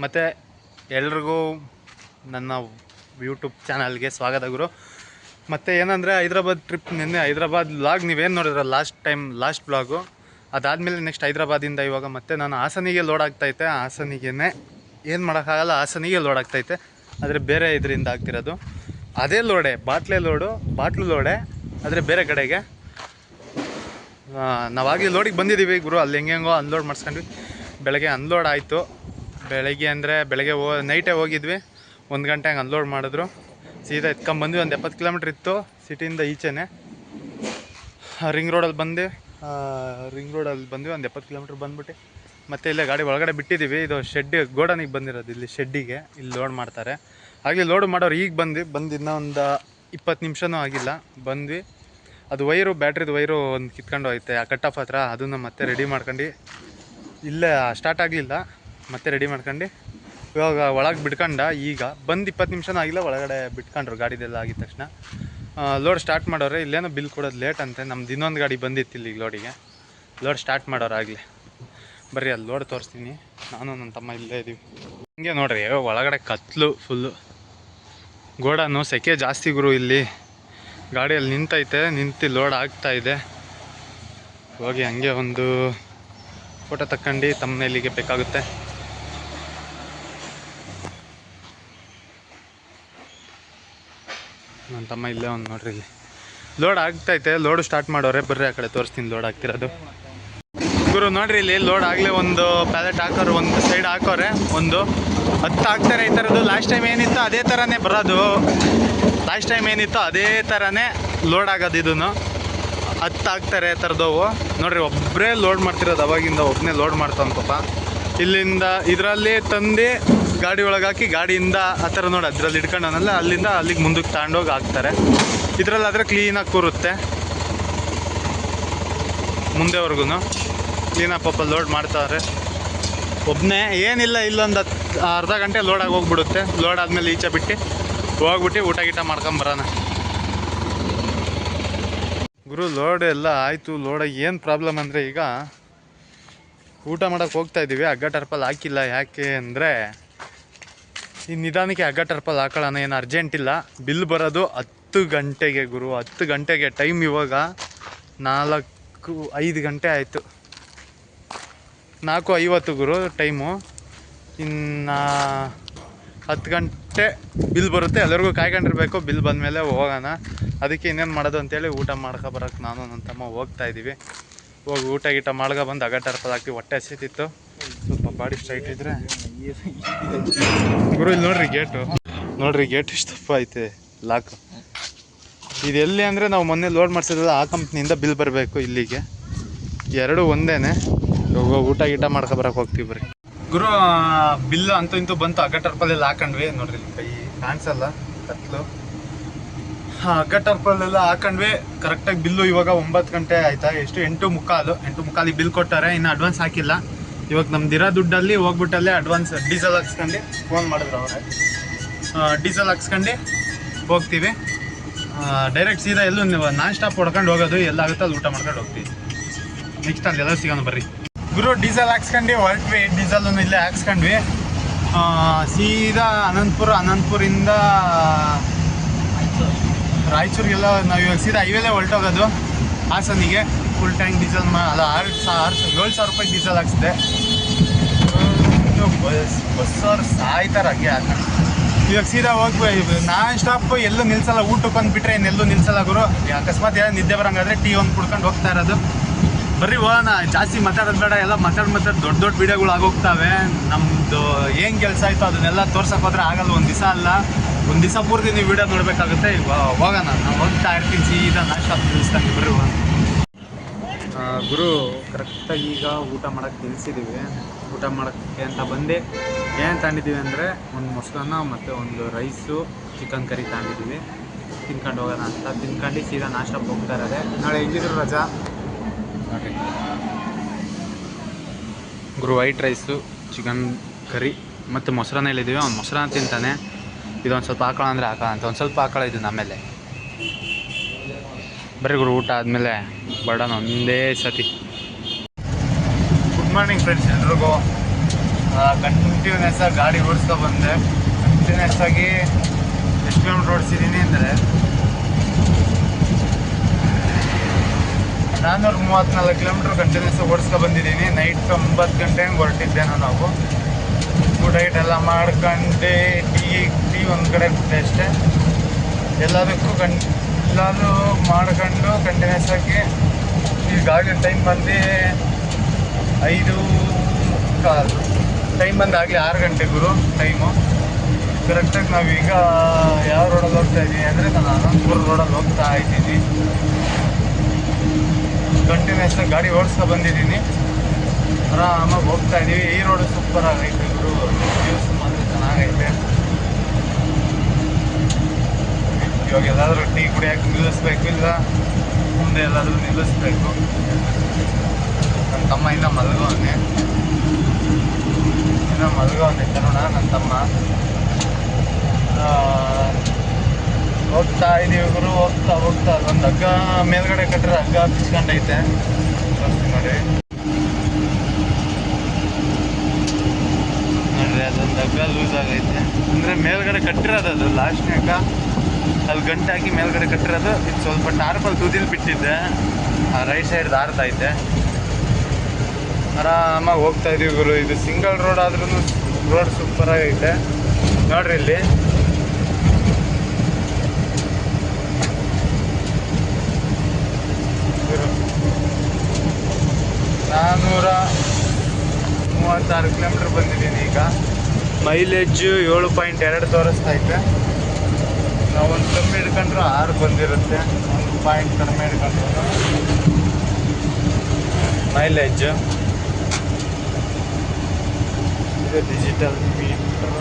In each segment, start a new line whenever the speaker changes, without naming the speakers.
ಮತ್ತು ಎಲ್ರಿಗೂ ನನ್ನ ಯೂಟ್ಯೂಬ್ ಚಾನಲ್ಗೆ ಸ್ವಾಗತ ಗುರು. ಮತ್ತು ಏನಂದರೆ ಹೈದ್ರಾಬಾದ್ ಟ್ರಿಪ್ ನಿನ್ನೆ ಹೈದ್ರಾಬಾದ್ ವ್ಲಾಗ್ ನೀವೇನು ನೋಡಿದ್ರೆ ಲಾಸ್ಟ್ ವ್ಲಾಗು ಅದಾದಮೇಲೆ ನೆಕ್ಸ್ಟ್ ಹೈದ್ರಾಬಾದಿಂದ ಇವಾಗ ಮತ್ತೆ ನಾನು ಹಾಸನಿಗೆ ಲೋಡ್ ಆಗ್ತೈತೆ. ಹಾಸನಿಗೆನೇ ಏನು ಮಾಡೋಕ್ಕಾಗಲ್ಲ, ಹಾಸನಿಗೆ ಲೋಡ್ ಆಗ್ತೈತೆ. ಆದರೆ ಬೇರೆ ಇದರಿಂದ ಆಗ್ತಿರೋದು ಅದೇ ಲೋಡೆ, ಬಾಟ್ಲು ಲೋಡೆ, ಆದರೆ ಬೇರೆ ಕಡೆಗೆ. ನಾವಾಗಲಿ ಲೋಡಿಗೆ ಬಂದಿದ್ದೀವಿ ಗುರು. ಅಲ್ಲಿ ಹೆಂಗೆಂಗೋ ಅನ್ಲೋಡ್ ಮಾಡಿಸ್ಕೊಂಡ್ವಿ. ಬೆಳಗ್ಗೆ ಅನ್ಲೋಡ್ ಆಯಿತು. ಬೆಳಗ್ಗೆ ಅಂದರೆ ನೈಟೇ ಹೋಗಿದ್ವಿ. 1 ಗಂಟೆ ಹಂಗೆ ಅನ್ಲೋಡ್ ಮಾಡಿದ್ರು. ಸೀದಾ ಎತ್ಕೊಂಬಂದ್ವಿ. ಒಂದು 70 ಕಿಲೋಮೀಟ್ರ್ ಇತ್ತು ಸಿಟಿಯಿಂದ ಈಚೆನೇ. ರಿಂಗ್ ರೋಡಲ್ಲಿ ಬಂದು ಒಂದು 70 ಕಿಲೋಮೀಟ್ರ್ ಬಂದ್ಬಿಟ್ಟು ಮತ್ತೆ ಇಲ್ಲೇ ಗಾಡಿ ಒಳಗಡೆ ಬಿಟ್ಟಿದ್ದೀವಿ. ಇದು ಗೋಡನಿಗೆ ಬಂದಿರೋದು, ಇಲ್ಲಿ ಶೆಡ್ಡಿಗೆ ಇಲ್ಲಿ ಲೋಡ್ ಮಾಡ್ತಾರೆ. ಹಾಗೆ ಲೋಡ್ ಮಾಡೋರು ಈಗ ಬಂದು ಇನ್ನೂ ಒಂದು 20 ನಿಮಿಷನೂ ಆಗಿಲ್ಲ ಬಂದ್ವಿ. ಅದು ಬ್ಯಾಟ್ರಿದು ವೈರು ಒಂದು ಕಿತ್ಕೊಂಡು ಹೋಯ್ತೆ ಆ ಕಟ್ ಆಫ್ ಹತ್ರ. ಅದನ್ನು ಮತ್ತೆ ರೆಡಿ ಮಾಡ್ಕೊಂಡು ಇಲ್ಲೇ ಸ್ಟಾರ್ಟ್ ಆಗಲಿಲ್ಲ, ಮತ್ತೆ ರೆಡಿ ಮಾಡ್ಕೊಂಡು ಇವಾಗ ಒಳಗೆ ಬಿಟ್ಕೊಂಡ. ಈಗ ಬಂದು 20 ನಿಮಿಷನೂ ಆಗಿಲ್ಲ, ಒಳಗಡೆ ಬಿಟ್ಕೊಂಡ್ರು ಗಾಡಿದೆಲ್ಲ ಆಗಿದ ತಕ್ಷಣ. ಲೋಡ್ ಸ್ಟಾರ್ಟ್ ಮಾಡೋರೆ. ಇಲ್ಲೇನೋ ಬಿಲ್ ಕೊಡೋದು ಲೇಟ್ ಅಂತೆ. ನಮ್ದು ಇನ್ನೊಂದು ಗಾಡಿ ಬಂದಿತ್ತು ಇಲ್ಲಿಗೆ ಲೋಡಿಗೆ. ಲೋಡ್ ಸ್ಟಾರ್ಟ್ ಮಾಡೋರು ಆಗಲಿ. ಬರ್ರಿ ಅಲ್ಲಿ ಲೋಡ್ ತೋರಿಸ್ತೀನಿ. ನಾನು ನನ್ನ ತಮ್ಮ ಇಲ್ಲೇ ಇದ್ದೀವಿ. ಹಿಂಗೆ ನೋಡ್ರಿ ಒಳಗಡೆ ಕತ್ಲು ಫುಲ್ಲು. ಗೋಡನು ಸೆಕೆ ಜಾಸ್ತಿ ಗುರು. ಇಲ್ಲಿ ಗಾಡಿಯಲ್ಲಿ ನಿಂತು ಲೋಡ್ ಆಗ್ತಾಯಿದೆ. ಹೋಗಿ ಹಂಗೆ ಒಂದು ಫೋಟೋ ತಕ್ಕೊಂಡು ತಮ್ಮನೇಲಿಗೆ ಬೇಕಾಗುತ್ತೆ. ನನ್ನ ತಮ್ಮ ಇಲ್ಲೇ ಒಂದು ನೋಡ್ರಿ, ಇಲ್ಲಿ ಲೋಡ್ ಆಗ್ತೈತೆ. ಲೋಡು ಸ್ಟಾರ್ಟ್ ಮಾಡೋರೆ. ಬರ್ರಿ ಆ ಕಡೆ ತೋರಿಸ್ತೀನಿ ಲೋಡ್ ಆಗ್ತಿರೋದು. ಗುರು ನೋಡ್ರಿ, ಇಲ್ಲಿ ಲೋಡ್ ಆಗಲೇ ಒಂದು ಪ್ಯಾಲೆಟ್ ಹಾಕೋರು, ಒಂದು ಸೈಡ್ ಹಾಕೋರೆ. ಒಂದು 10 ಹಾಕ್ತಾರೆ ಈ ಥರದ್ದು. ಲಾಸ್ಟ್ ಟೈಮ್ ಏನಿತ್ತು ಅದೇ ಥರನೇ ಬರೋದು. ಅದೇ ಥರನೇ ಲೋಡ್ ಆಗೋದು. ಇದನ್ನು 10 ಹಾಕ್ತಾರೆ ಥರದವು. ನೋಡ್ರಿ, ಒಬ್ಬರೇ ಲೋಡ್ ಮಾಡ್ತಿರೋದು. ಅವಾಗಿಂದ ಒಬ್ಬನೇ ಲೋಡ್ ಮಾಡ್ತಾನೆ ಪಾಪ. ಇಲ್ಲಿಂದ ಇದರಲ್ಲಿ ತಂದು ಗಾಡಿ ಒಳಗೆ ಹಾಕಿ, ಗಾಡಿಯಿಂದ ಆ ಥರ ನೋಡಿ ಅದರಲ್ಲಿ ಇಟ್ಕೊಂಡವನಲ್ಲ, ಅಲ್ಲಿಂದ ಅಲ್ಲಿಗೆ ಮುಂದಕ್ಕೆ ತಗೊಂಡೋಗಿ ಹಾಕ್ತಾರೆ. ಇದರಲ್ಲಾದರೆ ಕ್ಲೀನಾಗಿ ಕೂರುತ್ತೆ. ಮುಂದೆವರೆಗೂ ಕ್ಲೀನಾಗಿ ಪಾಪ ಲೋಡ್ ಮಾಡ್ತಾರೆ. ಒಬ್ಬನೇ ಏನಿಲ್ಲ, ಇಲ್ಲೊಂದು ಅರ್ಧ ಗಂಟೆ ಲೋಡಾಗಿ ಹೋಗ್ಬಿಡುತ್ತೆ. ಲೋಡ್ ಆದಮೇಲೆ ಈಚೆ ಬಿಟ್ಟು ಹೋಗ್ಬಿಟ್ಟು ಊಟ ಗೀಟ ಮಾಡ್ಕೊಂಬರೋಣ ಗುರು. ಲೋಡ್ ಎಲ್ಲ ಆಯಿತು. ಲೋಡಾಗಿ ಏನು ಪ್ರಾಬ್ಲಮ್ ಅಂದರೆ, ಈಗ ಊಟ ಮಾಡೋಕ್ಕೆ ಹೋಗ್ತಾಯಿದ್ದೀವಿ. ಹಗ್ಗ ಟರ್ಪಲ್ ಹಾಕಿಲ್ಲ. ಯಾಕೆ ಅಂದರೆ ಈ ನಿಧಾನಕ್ಕೆ ಹಗ್ಗ ಟರ್ಪಲ್ ಹಾಕೊಳ್ಳೋಣ, ಏನು ಅರ್ಜೆಂಟ್ ಇಲ್ಲ. ಬಿಲ್ ಬರೋದು 10 ಗಂಟೆಗೆ ಗುರು. 10 ಗಂಟೆಗೆ. ಟೈಮ್ ಇವಾಗ 5 ಗಂಟೆ ಆಯಿತು. 4:50 ಗುರು ಟೈಮು. ಇನ್ನು 10 ಗಂಟೆ ಬಿಲ್ ಬರುತ್ತೆ. ಎಲ್ಲರಿಗೂ ಕಾಯ್ಕೊಂಡಿರ್ಬೇಕು. ಬಿಲ್ ಬಂದಮೇಲೆ ಹೋಗೋಣ. ಅದಕ್ಕೆ ಇನ್ನೇನು ಮಾಡೋದು ಅಂತೇಳಿ ಊಟ ಮಾಡ್ಕೊಬರೋಕ್ಕೆ ನಾನು ನನ್ನ ತಮ್ಮ ಹೋಗ್ತಾಯಿದ್ದೀವಿ. ಹೋಗಿ ಊಟ ಗೀಟ ಬಂದು ಹಗ್ಗ ಟರ್ಪಲ್ ಹಾಕಿ ಹೊಟ್ಟೆ ಹಸಿತಿತ್ತು. ಸ್ವಲ್ಪ ಬಾಡಿ ಸ್ಟ್ರೈಟ್ ಇದ್ದರೆ ಗುರು. ಇಲ್ಲಿ ನೋಡ್ರಿ ಗೇಟ್ ಇಷ್ಟಪ್ಪ ಐತೆ ಲಾಕ್. ಇದು ಎಲ್ಲಿ ಅಂದರೆ ನಾವು ಮೊನ್ನೆ ಲೋಡ್ ಮಾಡಿಸಿದ್ರಲ್ಲ, ಆ ಕಂಪ್ನಿಯಿಂದ ಬಿಲ್ ಬರಬೇಕು ಇಲ್ಲಿಗೆ. ಎರಡು ಒಂದೇನೆ. ಊಟ ಗೀಟ ಮಾಡ್ಕೊಬರಕ್ಕೆ ಹೋಗ್ತೀವಿ ಬರ್ರಿ ಗುರು. ಬಿಲ್ಲು ಅಂತೂ ಇಂತೂ ಬಂತು. ಹಗ್ಗ ಟರ್ಪಲೆಲ್ಲ ಹಾಕೊಂಡ್ವಿ. ನೋಡ್ರಿ ಕೈ ಕಾಣಿಸಲ್ಲ, ಕತ್ಲು. ಹಗ್ಗ ಟರ್ಪಲೆಲ್ಲ ಹಾಕೊಂಡ್ವಿ. ಕರೆಕ್ಟಾಗಿ ಬಿಲ್ಲು ಇವಾಗ 9 ಗಂಟೆ ಆಯ್ತಾ, ಎಷ್ಟು 8:15 ಬಿಲ್ ಕೊಟ್ಟಾರೆ. ಇನ್ನು ಅಡ್ವಾನ್ಸ್ ಹಾಕಿಲ್ಲ. ಇವಾಗ ನಮ್ದಿರೋ ದುಡ್ಡಲ್ಲಿ ಹೋಗ್ಬಿಟ್ಟಲ್ಲೇ ಅಡ್ವಾನ್ಸ್ ಡೀಸೆಲ್ ಹಾಕ್ಸ್ಕೊಂಡು ಫೋನ್ ಮಾಡಿದ್ರು ಅವರೇ. ಡೀಸೆಲ್ ಹಾಕ್ಸ್ಕೊಂಡು ಹೋಗ್ತೀವಿ. ಡೈರೆಕ್ಟ್ ಸೀದಾ ಎಲ್ಲೂ ನಾನ್ ಸ್ಟಾಪ್ ಹೊಡ್ಕೊಂಡು ಹೋಗೋದು. ಎಲ್ಲಾಗುತ್ತೆ ಅಲ್ಲಿ ಊಟ ಮಾಡ್ಕೊಂಡು ಹೋಗ್ತೀವಿ. ನೆಕ್ಸ್ಟ್ ಅಲ್ಲಿ ಎಲ್ಲ ಸಿಗೋಣ ಬರ್ರಿ ಗುರು. ಡೀಸೆಲ್ ಹಾಕ್ಸ್ಕೊಂಡು ಹೊರಟ್ವಿ. ಡೀಸೆಲನ್ನು ಇಲ್ಲೇ ಹಾಕ್ಸ್ಕೊಂಡ್ವಿ. ಸೀದಾ ಅನಂತಪುರಿಂದ ರಾಯಚೂರಿಗೆಲ್ಲ ನಾವು ಇವಾಗ ಸೀದಾ ಹೈವೇಲೇ ಹೊರಟೋಗೋದು ಹಾಸನಿಗೆ. ಫುಲ್ ಟ್ಯಾಂಕ್ ಡೀಸೆಲ್ ಅದು 7,000 ರೂಪಾಯಿ ಡೀಸೆಲ್ ಹಾಕ್ಸಿದೆ. ಬಸ್ಸವ್ರು ಸಾಯ್ತಾರೆ ಹಂಗೆ ಹಾಕೊಂಡು. ಇವಾಗ ಸೀದಾ ಹೋಗ್ಬೇಕು. ನಾನ್ ಸ್ಟಾಪ್ ಎಲ್ಲೂ ನಿಲ್ಸಲ್ಲ. ಊಟಕ್ಕೆ ಬಂದುಬಿಟ್ರೆ ಇನ್ನೆಲ್ಲೂ ನಿಲ್ಸಲ್ಲ ಗುರು. ಅಕಸ್ಮಾತ್ ಏನೋ ನಿದ್ದೆ ಬರೋಂಗಾದ್ರೆ ಟೀ ಒಂದು ಕುಡ್ಕೊಂಡು ಹೋಗ್ತಾ ಇರೋದು. ಬರ್ರಿ ಹೋಗೋಣ. ಜಾಸ್ತಿ ಮಾತಾಡೋದು ಬೇಡ. ಎಲ್ಲ ಮಾತಾಡಿ ದೊಡ್ಡ ವೀಡಿಯೋಗಳು ಆಗೋಗ್ತವೆ. ನಮ್ಮದು ಏನು ಕೆಲಸ ಆಯಿತು ಅದನ್ನೆಲ್ಲ ತೋರ್ಸಕ್ಕೆ ಹೋದ್ರೆ ಆಗಲ್ಲ. ಒಂದು ದಿವಸ ಪೂರ್ತಿ ನೀವು ವೀಡಿಯೋ ನೋಡಬೇಕಾಗುತ್ತೆ. ಹೋಗೋಣ. ನಾನು ಹೋಗ್ತಾ ಇರ್ತೀನಿ ಸೀದಾ ನಾನ್ ಸ್ಟಾಪ್ ನಿಲ್ಲಿಸ್ದಂಗೆ. ಬರ್ರಿ ಹೋಗೋಣ ಗುರು. ಕರೆಕ್ಟಾಗಿ ಈಗ ಊಟ ಮಾಡೋಕ್ಕೆ ನಿಲ್ಲಿಸಿದ್ದೀವಿ. ಊಟ ಮಾಡೋಕ್ಕೆ ಅಂತ ಬಂದು ಏನು ತಗೊಂಡಿದ್ದೀವಿ ಅಂದರೆ, ಒಂದು ಮೊಸರನ್ನ ಮತ್ತು ಒಂದು ರೈಸು, ಚಿಕನ್ ಕರಿ ತಗೊಂಡಿದ್ದೀವಿ. ತಿನ್ಕೊಂಡು ಹೋಗೋಣ ಅಂತ ತಿನ್ಕೊಂಡು ಸೀದಾ ನಾಷ್ಟಕ್ಕೆ ಹೋಗ್ತಾ ಇರೋದೆ. ನಾಳೆ ಹೆಂಗಿದ್ರು ರಜಾ ನೋಡಿರಿ ಗುರು. ವೈಟ್ ರೈಸು, ಚಿಕನ್ ಕರಿ ಮತ್ತು ಮೊಸರನ್ನ ಇಲ್ಲಿದ್ದೀವಿ. ಅವ್ನು ಮೊಸರನ್ನ ತಿಂತಾನೆ. ಇದೊಂದು ಸ್ವಲ್ಪ ಹಾಕೋಣ ಅಂದರೆ ಹಾಕೋಣ ಅಂತ ಒಂದು ಸ್ವಲ್ಪ ಹಾಕೊಳ್ಳೋ ಇದನ್ನು ಆಮೇಲೆ. ಬರೀ ಗುರು ಊಟ ಆದಮೇಲೆ ಬಡೋಣ ಒಂದೇ ಸತಿ. ಗುಡ್ ಮಾರ್ನಿಂಗ್ ಫ್ರೆಂಡ್ಸ್ ಎಲ್ರಿಗೂ. ಕಂಟಿನ್ಯೂಸ್ ಆಗಿ ಗಾಡಿ ಓಡಿಸ್ಕೊ ಬಂದೆ. ಕಂಟಿನ್ಯೂಸ್ ಆಗಿ ಎಷ್ಟು ಕಿಲೋಮೀಟ್ರ್ ಓಡಿಸಿದ್ದೀನಿ ಅಂದರೆ 434 ಕಿಲೋಮೀಟ್ರ್ ಕಂಟಿನ್ಯೂಸ್ ಆಗಿ ಓಡಿಸ್ಕೊ ಬಂದಿದ್ದೀನಿ. ನೈಟ್ 9 ಗಂಟೆಗೆ ಹೊರಟಿದ್ದೇನೋ ನಾವು. ಊಟ ಎಲ್ಲ ಮಾಡ್ಕೊಂಡು ಟೀ ಒಂದು ಕಡೆ ಕೊಟ್ಟೆ ಅಷ್ಟೇ. ಎಲ್ಲದಕ್ಕೂ ಎಲ್ಲಾದರೂ ಮಾಡ್ಕೊಂಡು ಕಂಟಿನ್ಯೂಸ್ ಆಗಿ ಈಗಾಗಲೇ ಟೈಮ್ ಬಂದು 5:15 ಟೈಮ್ ಬಂದಾಗಲಿ 6 ಗಂಟೆ ಗುರು ಟೈಮು. ಕರೆಕ್ಟಾಗಿ ನಾವೀಗ ಯಾವ ರೋಡಲ್ಲಿ ಹೋಗ್ತಾ ಇದ್ದೀವಿ ಅಂದರೆ ನಾನು ಅನಂತಪುರ ರೋಡಲ್ಲಿ ಹೋಗ್ತಾ ಇದ್ದೀನಿ. ಕಂಟಿನ್ಯೂಸ್ ಆಗಿ ಗಾಡಿ ಓಡಿಸ್ಕೊ ಬಂದಿದ್ದೀನಿ. ಆರಾಮಾಗಿ ಹೋಗ್ತಾ ಇದ್ದೀವಿ. ಈ ರೋಡು ಸೂಪರ್ ಆಗೈತೆ ಗುರು, ವ್ಯೂಸ್ ಮಾತ್ರ ಚೆನ್ನಾಗೈತೆ. ಇವಾಗ ಎಲ್ಲಾದರೂ ಟೀ ಕುಡಿಯೋಕೆ ನಿಲ್ಲಿಸ್ಬೇಕು, ಇಲ್ಲ ಮುಂದೆ ಎಲ್ಲಾದರೂ ನಿಲ್ಲಿಸ್ಬೇಕು. ನನ್ನ ತಮ್ಮ ಇನ್ನೂ ಮಲಗೋನೆ ಕನ್ನಡ. ನನ್ನ ತಮ್ಮ ಹೋಗ್ತಾ ಇದ್ದೀವಿ ಗುರು. ಹೋಗ್ತಾ ಒಂದು ಹಗ್ಗ ಮೇಲ್ಗಡೆ ಕಟ್ಟರೆ ಹಗ್ಗ ಬಿಚ್ಕೊಂಡೈತೆ. ನೋಡಿ ಅದೊಂದು ಹಗ್ಗ ಲೂಸ್ ಆಗೈತೆ. ಅಂದರೆ ಮೇಲ್ಗಡೆ ಕಟ್ಟಿರೋದು ಅದು ಲಾಸ್ಟ್ನಾಗ ಅಲ್ಲಿ ಗಂಟೆ ಹಾಕಿ ಮೇಲ್ಗಡೆ ಕಟ್ಟಿರೋದು. ಇದು ಸ್ವಲ್ಪ ಟಾರ್ಪಲ್ಲಿ ತುದಿಲಿ ಬಿಟ್ಟಿದ್ದೆ, ರೈಟ್ ಸೈಡ್ ದಾರ್ತೈತೆ. ಆರಾಮಾಗಿ ಹೋಗ್ತಾ ಇದೀವಿ ಗುರು. ಇದು ಸಿಂಗಲ್ ರೋಡ್ ಆದ್ರೂ ರೋಡ್ ಸೂಪರಾಗೈತೆ ನೋಡ್ರಿ. ಇಲ್ಲಿ 436 ಕಿಲೋಮೀಟ್ರ್ ಬಂದಿದ್ದೀನಿ ಈಗ. ಮೈಲೇಜ್ 7.2 ತೋರಿಸ್ತೈತೆ. ನಾವು ಒಂದು ಕಮ್ಮಿ ಹಿಡ್ಕೊಂಡ್ರೆ 6 ಬಂದಿರುತ್ತೆ. 1 ಪಾಯಿಂಟ್ ಕಡಿಮೆ ಹಿಡ್ಕೊಂಡ್ರು ಮೈಲೇಜ್. ಇದು ಡಿಜಿಟಲ್ ಮೀಟರ್.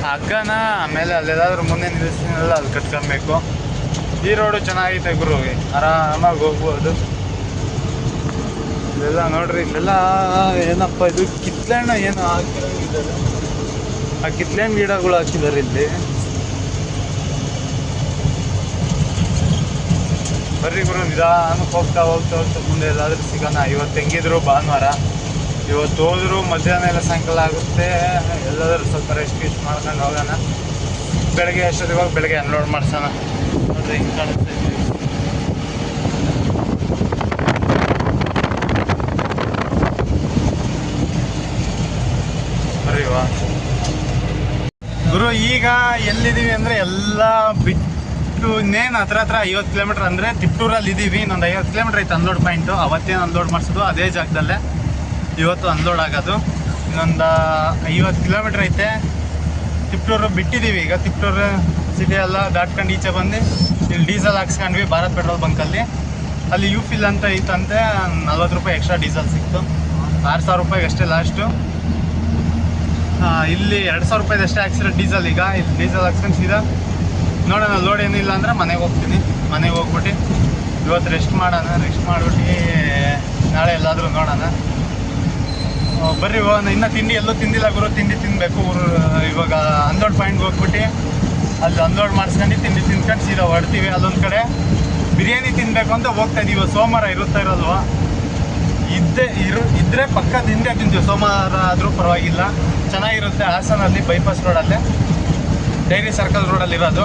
ಹಗ್ಗನ ಆಮೇಲೆ ಅಲ್ಲೆಲ್ಲಾದ್ರೂ ಮುಂದೆ ನಿಲ್ಲಿಸ್ತೀನಲ್ಲ ಅಲ್ಲಿ ಕಟ್ಕೊಬೇಕು. ಈ ರೋಡು ಚೆನ್ನಾಗೈತೆ ಗುರು, ಆರಾಮಾಗಿ ಹೋಗ್ಬೋದು. ಇಲ್ಲೆಲ್ಲ ನೋಡ್ರಿ, ಇಲ್ಲೆಲ್ಲ ಏನಪ್ಪ ಇದು ಕಿತ್ಲೆಹಣ್ಣು ಏನು ಹಾಕಿದ್ದಾರೆ. ಆ ಕಿತ್ಲೆಹಣ್ಣು ಗಿಡಗಳು ಹಾಕಿದ್ದಾರೆ ಇಲ್ಲಿ. ಬರ್ರಿ ಗುರು, ನಿಧಾನಕ್ಕೆ ಹೋಗ್ತಾ ಮುಂದೆ ಎಲ್ಲಾದ್ರೂ ಸಿಗೋಣ. ಇವತ್ತು ಹೆಂಗಿದ್ರು ಭಾನುವಾರ, ಇವತ್ತು ಹೋದ್ರು ಮಧ್ಯಾಹ್ನ ಎಲ್ಲ ಸಾಯಂಕಾಲ ಆಗುತ್ತೆ. ಎಲ್ಲಾದ್ರೂ ಸ್ವಲ್ಪ ರೆಸ್ಟ್ ಮಾಡ್ಕೊಂಡು ಹೋಗೋಣ. ಬೆಳಗ್ಗೆ ಅಷ್ಟೊತ್ತಿಗೆ ಹೋಗಿ ಬೆಳಗ್ಗೆ ಅನ್ಲೋಡ್ ಮಾಡ್ಸೋಣ. ನೋಡ್ರಿ ಹಿಂಗೆ ಕಾಣಿಸ್ತಾ ಇದ್ದೀವಿ. ಬರೀವಾ ಗುರು, ಈಗ ಎಲ್ಲಿದ್ದೀವಿ ಅಂದರೆ ಎಲ್ಲ ಬಿಟ್ಟು ಇನ್ನೇನು ಹತ್ರ 50 ಕಿಲೋಮೀಟ್ರ್ ಅಂದರೆ ತಿಪ್ಟೂರಲ್ಲಿ ಇದ್ದೀವಿ. ಇನ್ನೊಂದು 50 ಕಿಲೋಮೀಟ್ರ್ ಐತೆ ಅನ್ಲೋಡ್ ಪಾಯಿಂಟು. ಅವತ್ತೇನು ಅನ್ಲೋಡ್ ಮಾಡಿಸೋದು ಅದೇ ಜಾಗದಲ್ಲೇ ಇವತ್ತು ಅನ್ಲೋಡ್ ಆಗೋದು. ಇನ್ನೊಂದು 50 ಕಿಲೋಮೀಟ್ರ್ ಐತೆ. ತಿಪ್ಟೂರು ಬಿಟ್ಟಿದ್ದೀವಿ ಈಗ. ತಿಪ್ಟೂರು ಸಿಟಿ ಎಲ್ಲ ದಾಟ್ಕೊಂಡು ಈಚೆ ಬಂದು ಇಲ್ಲಿ ಡೀಸೆಲ್ ಹಾಕ್ಸ್ಕೊಂಡ್ವಿ ಭಾರತ್ ಪೆಟ್ರೋಲ್ ಬಂಕಲ್ಲಿ. ಅಲ್ಲಿ ಯು ಫಿಲ್ ಅಂತ ಇತ್ತಂತೆ, 40 ರೂಪಾಯಿ ಎಕ್ಸ್ಟ್ರಾ ಡೀಸೆಲ್ ಸಿಕ್ತು. 6,000 ರೂಪಾಯಿಗೆ ಅಷ್ಟೇ ಲಾಸ್ಟು. ಇಲ್ಲಿ 2,000 ರೂಪಾಯಿದು ಅಷ್ಟೇ ಹಾಕ್ಸಿರೋ ಡೀಸೆಲ್. ಈಗ ಇಲ್ಲಿ ಡೀಸೆಲ್ ಹಾಕ್ಸ್ಕೊಂಡು ಸೀದಾ ನೋಡೋಣ. ಲೋಡ್ ಏನಿಲ್ಲ ಅಂದರೆ ಮನೆಗೆ ಹೋಗ್ತೀನಿ. ಮನೆಗೆ ಹೋಗ್ಬಿಟ್ಟು ಇವತ್ತು ರೆಸ್ಟ್ ಮಾಡೋಣ. ರೆಸ್ಟ್ ಮಾಡಿಬಿಟ್ಟು ನಾಳೆ ಎಲ್ಲಾದರೂ ನೋಡೋಣ. ಬರ್ರಿ ಇನ್ನೂ ತಿಂಡಿ ಎಲ್ಲೂ ತಿಂದಿಲ್ಲ ಗುರು. ತಿಂಡಿ ತಿನ್ನಬೇಕು. ಇವಾಗ ಅನ್ಲೋಡ್ ಪಾಯಿಂಟ್ಗೆ ಹೋಗ್ಬಿಟ್ಟು ಅಲ್ಲಿ ಅನ್ಲೋಡ್ ಮಾಡಿಸ್ಕೊಂಡು ತಿಂಡಿ ತಿನ್ಕೊಂಡು ಸೀದಾ ಹೊಡ್ತೀವಿ. ಅಲ್ಲೊಂದು ಕಡೆ ಬಿರಿಯಾನಿ ತಿನ್ನಬೇಕು ಅಂತ ಹೋಗ್ತಾ ಇದೀವಿ. ಸೋಮವಾರ ಇರುತ್ತಾ ಇರೋಲ್ವ, ಇದ್ದರೆ ಪಕ್ಕ ತಿಂದೇ ತಿಂತೀವಿ. ಸೋಮವಾರ ಆದರೂ ಪರವಾಗಿಲ್ಲ, ಚೆನ್ನಾಗಿರುತ್ತೆ. ಹಾಸನಲ್ಲಿ ಬೈಪಾಸ್ ರೋಡಲ್ಲೇ ಡೈರಿ ಸರ್ಕಲ್ ರೋಡಲ್ಲಿರೋದು.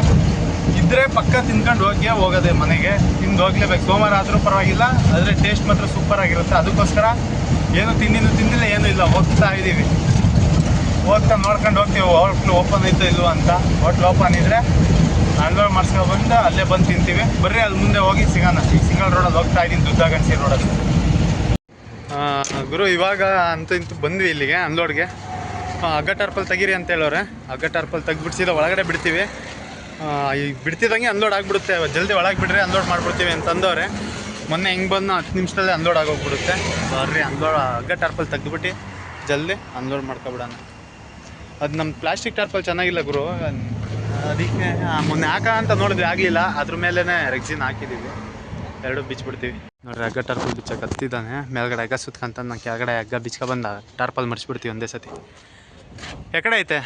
ಇದ್ದರೆ ಪಕ್ಕ ತಿನ್ಕೊಂಡು ಹೋಗೋದೆ ಮನೆಗೆ. ತಿಂದು ಹೋಗ್ಲೇಬೇಕು. ಸೋಮವಾರ ಆದರೂ ಪರವಾಗಿಲ್ಲ, ಆದರೆ ಟೇಸ್ಟ್ ಮಾತ್ರ ಸೂಪರಾಗಿರುತ್ತೆ. ಅದಕ್ಕೋಸ್ಕರ ಏನು ತಿಂದಿಲ್ಲ, ಏನೂ ಇಲ್ಲ, ಹೋಗ್ತಾ ಇದ್ದೀವಿ. ಹೋಗ್ತಾ ನೋಡ್ಕೊಂಡು ಹೋಗ್ತೀವಿ ಹೋಟ್ಲು ಓಪನ್ ಐತೋ ಇಲ್ವೋ ಅಂತ. ಹೋಟ್ಲು ಓಪನ್ ಇದ್ದರೆ ಅನ್ಲೋಡ್ ಮಾಡಿಸ್ಕೊಂಡು ಬಂದು ಅಲ್ಲೇ ಬಂದು ತಿಂತೀವಿ. ಬರ್ರಿ ಅಲ್ಲಿ ಮುಂದೆ ಹೋಗಿ ಸಿಗೋಣ. ಈ ಸಿಂಗಲ್ ರೋಡಲ್ಲಿ ಹೋಗ್ತಾ ಇದ್ದೀನಿ, ದುದ್ದಾಗಣಿಸಿ ರೋಡಲ್ಲಿ. ಗುರು, ಇವಾಗ ಇಂತೂ ಬಂದ್ವಿ ಇಲ್ಲಿಗೆ ಅನ್ಲೋಡ್ಗೆ. ಹಗ್ಗ ಟಾರ್ಪಲ್ ತೆಗೀರಿ ಅಂತ ಹೇಳೋರೆ. ಹಗ್ಗ ಟಾರ್ಪಲ್ ತೆಗ್ದುಬಿಟ್ಟು ಸೀದಾ ಒಳಗಡೆ ಬಿಡ್ತೀವಿ. ಈಗ ಬಿಡ್ತಿದ್ದಂಗೆ ಅನ್ಲೋಡ್ ಆಗಿಬಿಡುತ್ತೆ. ಜಲ್ದಿ ಒಳಗೆ ಬಿಡ್ರಿ, ಅನ್ಲೋಡ್ ಮಾಡಿಬಿಡ್ತೀವಿ ಅಂತಂದವ್ರೆ. ಮೊನ್ನೆ ಹೆಂಗೆ ಬಂದು 10 ನಿಮಿಷದಲ್ಲೇ ಅನ್ಲೋಡ್ ಆಗೋಗ್ಬಿಡುತ್ತೆ. ಬರ್ರಿ ಹಗ್ಗ ಟಾರ್ಪಲ್ ತೆಗ್ದುಬಿಟ್ಟು ಜಲ್ದಿ ಅನ್ಲೋಡ್ ಮಾಡ್ಕೊಬಿಡೋಣ. ಅದು ನಮ್ಮ ಪ್ಲಾಸ್ಟಿಕ್ ಟಾರ್ಪಲ್ ಚೆನ್ನಾಗಿಲ್ಲ ಗುರು, ಅದಕ್ಕೆ ಮೊನ್ನೆ ಹಾಕ ಅಂತ ನೋಡಿದ್ವಿ, ಆಗಲಿಲ್ಲ. ಅದ್ರ ಮೇಲೇ ರೆಕ್ಸಿನ್ ಹಾಕಿದ್ದೀವಿ. ಎರಡೂ ಬಿಚ್ಚಿಬಿಡ್ತೀವಿ. ನೋಡ್ರಿ, ಹಗ್ಗ ಟಾರ್ಪಲ್ ಬಿಚ್ಚಕ್ಕೆ ಹತ್ತಿದ್ದಾನೆ. ಮೇಲ್ಗಡೆ ಹಗ್ಗ ಸುತ್ಕಂತ ನಾನು ಕೆಳಗಡೆ ಹಗ್ಗ ಬಿಚ್ಕೊಬಂದ ಟಾರ್ಪಲ್ ಮಡಿಸ್ಬಿಡ್ತೀವಿ ಒಂದೇ ಸತಿ. ಎಕಡೆ ಐತೆ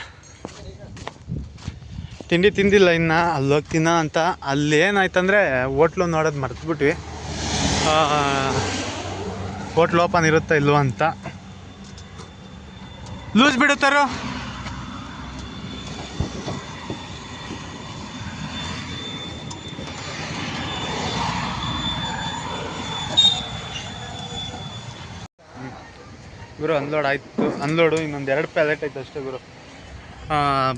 ತಿಂಡಿ ತಿಂದಿಲ್ಲ ಇನ್ನು, ಅಲ್ಲಿ ಹೋಗ್ತೀನ ಅಂತ. ಅಲ್ಲಿ ಏನಾಯ್ತಂದರೆ ಹೋಟ್ಲು ನೋಡೋದು ಮರೆತುಬಿಟ್ವಿ. ಹೋಟ್ಲು ಓಪನ್ ಇರುತ್ತಾ ಇಲ್ವೋ ಅಂತ. ಲೂಸ್ ಬಿಡುತ್ತಾರೋ ಗುರು ಅನ್ಲೋಡ್ ಆಯಿತು. ಅನ್ಲೋಡು ಇನ್ನೊಂದು 2 ಪ್ಯಾಲೆಟ್ ಆಯ್ತು ಅಷ್ಟೇ ಗುರು.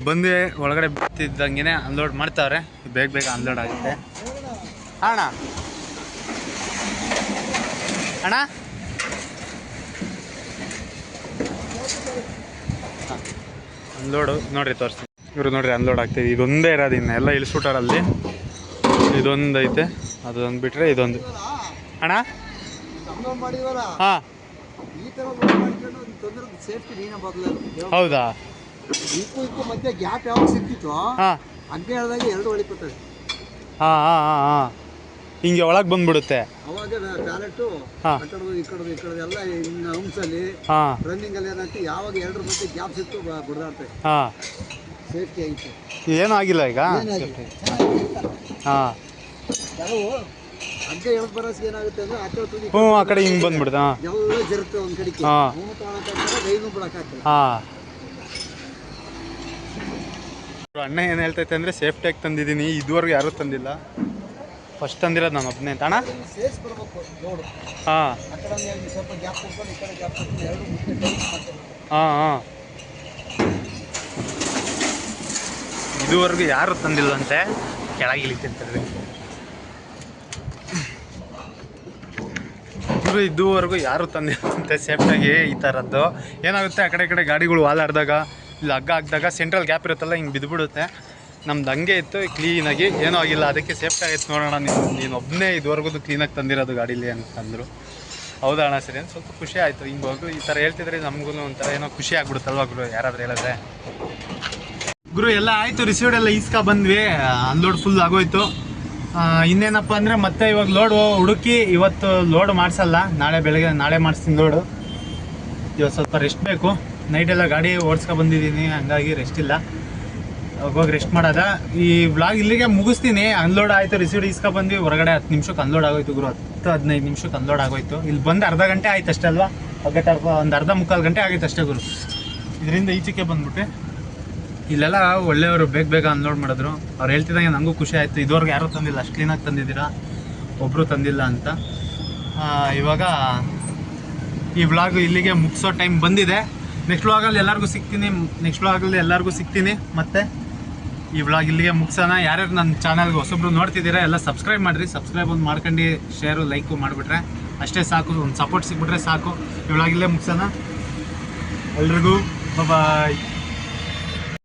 ಬಂದು ಒಳಗಡೆ ಬಿತ್ತಿದ್ದಂಗೆ ಅನ್ಲೋಡ್ ಮಾಡ್ತಾವ್ರೆ. ಬೇಗ ಬೇಗ ಅನ್ಲೋಡ್ ಆಗುತ್ತೆ ಅಣ್ಣ. ಅಣ್ಣ ಅನ್ಲೋಡು ನೋಡ್ರಿ ತೋರಿಸ್ತೀನಿ ಇವರು ನೋಡ್ರಿ ಅನ್ಲೋಡ್ ಆಗ್ತಿದೆ. ಇದೊಂದೇ ಇರೋದು, ಇನ್ನು ಎಲ್ಲ ಇಳಿಸ್ಬಿಟ್ಟಾರಲ್ಲಿ. ಇದೊಂದು ಐತೆ, ಅದೊಂದು ಬಿಟ್ಟರೆ ಇದೊಂದು. ಅಣ್ಣ ಹಾಂ ಹೌದಾ?
ಮಧ್ಯೆ ಗ್ಯಾಪ್ ಯಾವಾಗ ಸಿಕ್ತಿತ್ತು
ಹಾಂ
ಹಂಗೆ ಹೇಳಿದಾಗ 2 ಹೊಳಿಪತ್ತವೆ.
ಹಾಂ ಹಾಂ ಹಾಂ ಹಾಂ ಹಿಂಗೆ ಒಳಗೆ ಬಂದ್ಬಿಡುತ್ತೆ
ಅವಾಗ ಪ್ಯಾಲೆಟ್ಟು ಕಟ್ಟಡದು ಈ ಕಡೆದು ಎಲ್ಲ ಇನ್ನು ಹಂಸಲ್ಲಿ
ಹಾಂ
ರನ್ನಿಂಗಲ್ಲಿ ಏನಾಗ್ತಿ ಯಾವಾಗ 2 ಮಧ್ಯೆ ಗ್ಯಾಪ್ ಸಿಕ್ತು ಬಿಡ್ದಾಡ್ತೇವೆ.
ಹಾಂ
ಸೇಫ್ಟಿ ಆಯಿತು,
ಏನೂ ಆಗಿಲ್ಲ ಈಗ. ಹಾಂ
ಕೆಲವು ಹಗ್ಗ ಎಳ್ದು ಬರೋಸ್ಗೆ ಏನಾಗುತ್ತೆ ಅಂದರೆ ಆ ಕಡೆ
ಹ್ಞೂ ಆ ಕಡೆ ಹಿಂಗೆ ಬಂದ್ಬಿಡುತ್ತೆ. ಹಾಂ
ಎಲ್ಲ ಜರುತ್ತೆ ಒಂದು ಕಡೆಗೆ.
ಹಾಂ
ಕೈನೂ ಬಿಡೋಕ್ಕಾಗ್ತದೆ.
ಹಾಂ ಅಣ್ಣ ಏನು ಹೇಳ್ತೈತೆ ಅಂದರೆ ಸೇಫ್ಟಿಯಾಗಿ ತಂದಿದ್ದೀನಿ, ಇದುವರೆಗೂ ಯಾರೂ ತಂದಿಲ್ಲ. ಫಸ್ಟ್ ತಂದಿರೋದು ನಾನು ಒಬ್ಬನೇ ಅಂತ. ಅಣ್ಣ
ಸೇಸ್ ಬರಬೇಕು ನೋಡು.
ಹಾಂ
ಆ ಕಡೆ ಸ್ವಲ್ಪ ಗ್ಯಾಪ್ ಕೊಡ್ಕೊಂಡು ಈ ಕಡೆ ಗ್ಯಾಪ್ ಕೊಡ್ಕೊಂಡು 2 ಮುಟ್ಟೆ ಟೈಟ್ ಮಾಡ್ತಾರೆ.
ಹಾಂ ಹಾಂ ಇದುವರೆಗೂ ಯಾರು ತಂದಿಲ್ಲಂತೆ, ಕೆಳಗೆ ಇಳಿತಿರ್ತಾರೆ ಇವರು. ಇದುವರೆಗೂ ಯಾರು ತಂದಿಲ್ಲಂತೆ ಸೇಫ್ಟಾಗಿ ಈ ಥರದ್ದು. ಏನಾಗುತ್ತೆ, ಆ ಕಡೆ ಈ ಕಡೆ ಗಾಡಿಗಳು ವಾಲಾಡ್ದಾಗ ಇಲ್ಲಿ ಹಗ್ಗ ಹಾಕಿದಾಗ ಸೆಂಟ್ರಲ್ ಗ್ಯಾಪ್ ಇರುತ್ತಲ್ಲ, ಹಿಂಗೆ ಬಿದ್ದುಬಿಡುತ್ತೆ. ನಮ್ದು ಹಂಗೆ ಇತ್ತು ಕ್ಲೀನಾಗಿ, ಏನೂ ಆಗಿಲ್ಲ. ಅದಕ್ಕೆ ಸೇಫ್ಟಾಗಿ ಆಯ್ತು. ನೋಡೋಣ ನೀನು ಒಬ್ಬನೇ ಇದುವರೆಗೂ ಕ್ಲೀನಾಗಿ ತಂದಿರೋದು ಗಾಡೀಲಿ ಅಂತಂದರು. ಹೌದಾ ಅಣ್ಣ ಸರಿ ಅಂತ ಸ್ವಲ್ಪ ಖುಷಿ ಆಯಿತು. ಹಿಂಗೆ ಹೋಗು ಈ ಥರ ಹೇಳ್ತಿದ್ರೆ ನಮಗೂ ಒಂಥರ ಏನೋ ಖುಷಿ ಆಗ್ಬಿಡುತ್ತಲ್ವ ಗುರು, ಯಾರಾದರೂ ಹೇಳಿದ್ರೆ. ಗುರು ಎಲ್ಲ ಆಯಿತು, ರಿಸೀವ್ಡ್ ಎಲ್ಲ ಈಸ್ಕೊ ಬಂದ್ವಿ. ಅನ್ಲೋಡ್ ಫುಲ್ ಆಗೋಯ್ತು. ಇನ್ನೇನಪ್ಪ ಅಂದರೆ ಮತ್ತೆ ಇವಾಗ ಲೋಡ್ ಹುಡುಕಿ ಇವತ್ತು ಲೋಡ್ ಮಾಡಿಸಲ್ಲ, ನಾಳೆ ಮಾಡಿಸ್ತೀನಿ ಲೋಡು. ಇವತ್ತು ಸ್ವಲ್ಪ ರೆಸ್ಟ್ ಬೇಕು. ನೈಟೆಲ್ಲ ಗಾಡಿ ಓಡಿಸ್ಕೊ ಬಂದಿದ್ದೀನಿ, ಹಂಗಾಗಿ ರೆಸ್ಟ್ ಇಲ್ಲ. ಹೋಗಿ ರೆಸ್ಟ್ ಮಾಡೋದ. ಈ ವ್ಲಾಗ್ ಇಲ್ಲಿಗೆ ಮುಗಿಸ್ತೀನಿ. ಅನ್ಲೋಡ್ ಆಯಿತು, ರಿಸೀವ್ಡ್ ಇಸ್ಕೊ ಬಂದ್ವಿ. ಹೊರಗಡೆ 10 ನಿಮಿಷಕ್ಕೆ ಅನ್ಲೋಡ್ ಆಗೋಯ್ತು ಗುರು. 10-15 ನಿಮಿಷಕ್ಕೆ ಅನ್ಲೋಡ್ ಆಗೋಯ್ತು. ಇಲ್ಲಿ ಬಂದು ಅರ್ಧ ಗಂಟೆ ಆಯ್ತು ಅಷ್ಟೇ ಅಲ್ವಾ? ಒಂದು ಅರ್ಧ ಮುಕ್ಕಾಲು ಗಂಟೆ ಆಗಿತ್ತು ಅಷ್ಟೇ ಗುರು. ಇದರಿಂದ ಈಚೆಗೆ ಬಂದ್ಬಿಟ್ಟೆ. ಇಲ್ಲೆಲ್ಲ ಒಳ್ಳೆಯವರು ಬೇಗ ಬೇಗ ಅನ್ಲೋಡ್ ಮಾಡಿದ್ರು. ಅವ್ರು ಹೇಳ್ತಿದ್ದಂಗೆ ನನಗೂ ಖುಷಿ ಆಯಿತು. ಇದುವರೆಗೂ ಯಾರೂ ತಂದಿಲ್ಲ, ಅಷ್ಟು ಕ್ಲೀನಾಗಿ ತಂದಿದ್ದೀರಾ, ಒಬ್ಬರು ತಂದಿಲ್ಲ ಅಂತ. ಇವಾಗ ಈ ವ್ಲಾಗ್ ಇಲ್ಲಿಗೆ ಮುಗಿಸೋ ಟೈಮ್ ಬಂದಿದೆ. ನೆಕ್ಸ್ಟ್ ವ್ಲಾಗಲ್ಲಿ ಎಲ್ಲರಿಗೂ ಸಿಗ್ತೀನಿ. ಮತ್ತು ಈ ವ್ಲಾಗ್ ಇಲ್ಲಿಗೆ ಮುಗಿಸೋಣ. ಯಾರ್ಯಾರು ನನ್ನ ಚಾನಲ್ಗೆ ಹೊಸಬ್ರು ನೋಡ್ತಿದ್ದೀರಾ ಎಲ್ಲ ಸಬ್ಸ್ಕ್ರೈಬ್ ಮಾಡಿರಿ. ಸಬ್ಸ್ಕ್ರೈಬ್ ಒಂದು ಮಾಡ್ಕೊಂಡು ಶೇರು ಲೈಕು ಮಾಡಿಬಿಟ್ರೆ ಅಷ್ಟೇ ಸಾಕು. ಒಂದು ಸಪೋರ್ಟ್ ಸಿಕ್ಬಿಟ್ರೆ ಸಾಕು. ಈ ವ್ಲಾಗ್ ಇಲ್ಲೇ ಮುಗಿಸೋಣ. ಎಲ್ರಿಗೂ ಬಾಯ್.